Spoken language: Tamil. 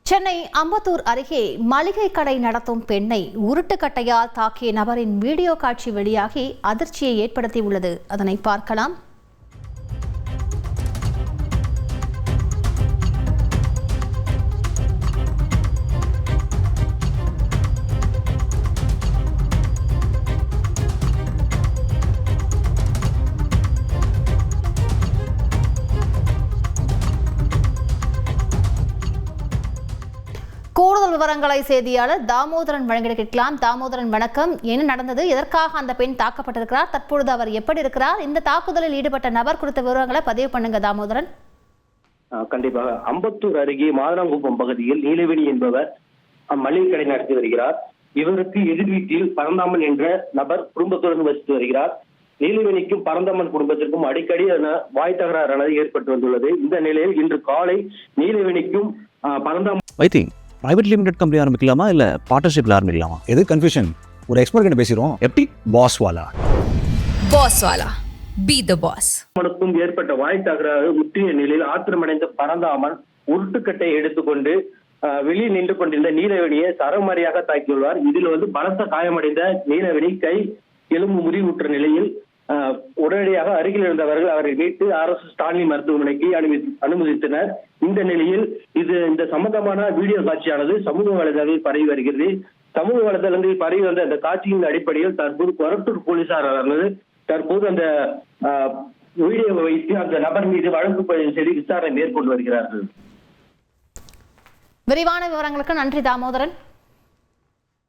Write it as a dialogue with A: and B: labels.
A: சென்னை அம்பத்தூர் அருகே மளிகை கடை நடத்தும் பெண்ணை உருட்டுக்கட்டையால் தாக்கிய நபரின் வீடியோ காட்சி வெளியாகி அதிர்ச்சியை ஏற்படுத்தியுள்ளது. அதனை பார்க்கலாம். கூடுதல் விவரங்களை செய்தியாளர் தாமோதரன் வழங்கிட கேட்கலாம். தாமோதரன், வணக்கம். என்ன நடந்தது? எதற்காக அந்த பெண் தாக்கப்பட்டிருக்கிறார்? தற்பொழுது அவர் எப்படி இருக்கிறார்? இந்த தாக்குதலில் ஈடுபட்ட நபர் குறித்த விவரங்களை பதிவு பண்ணுங்க தாமோதரன்.
B: கண்டிப்பாக. அம்பத்தூர் அருகே மாதனாங்குப்பம் பகுதியில் நீலவேணி என்பவர் மளிகை கடை நடத்தி வருகிறார். இவருக்கு எதிர் வீட்டில் பரந்தாமன் என்ற நபர் குடும்பத்துடன் வசித்து வருகிறார். நீலவேணிக்கும் பரந்தாமன் குடும்பத்திற்கும் அடிக்கடி வாய் தகராறானது ஏற்பட்டு வந்துள்ளது. இந்த நிலையில் இன்று காலை நீலவேணிக்கும் பரந்தாமன்
C: பிரைவேட் லிமிடெட் கம்பெனி ஆரம்பிக்கலாமா இல்ல பார்ட்னர்ஷிப்ல ஆரம்பிக்கலாமா?
D: எது கன்ஃபியூஷன்? ஒரு எக்ஸ்பர்ட் கிட்ட பேசிரோம். எப்படி பாஸ்வாலா
E: பி தி பாஸ்
B: மனுக்கும் ஏற்பட்ட வாய் தகராறு முற்றிய நிலையில் ஆத்திரமடைந்த பரந்தாமன் உருட்டுக்கட்டை எடுத்துக்கொண்டு வெளியே நின்று கொண்டிருந்த நீலவேணியை சரமாரியாக தாக்கியுள்ளார். இதில் பலத்த காயமடைந்த நீலவேணி கை எலும்பு முறிவுற்ற நிலையில் உடனடியாக அருகில் இருந்தவர்கள் அவரை மீட்டு அரசு ஸ்டாலின் மருத்துவமனைக்கு அனுமதித்தனர். இந்த நிலையில் இந்த சம்பந்தமான வீடியோ காட்சியானது சமூக வலைதளங்களில் பரவி வருகிறது. சமூக வலைதளங்களில் பரவி வந்த அந்த காட்சியின் அடிப்படையில் தற்போது கொரட்டூர் போலீசாரானது தற்போது அந்த வீடியோவை வைத்து அந்த நபர் மீது வழக்கு பதிவு செய்து விசாரணை மேற்கொண்டு வருகிறார்கள்.
A: விரிவான விவரங்களுக்கு நன்றி தாமோதரன்.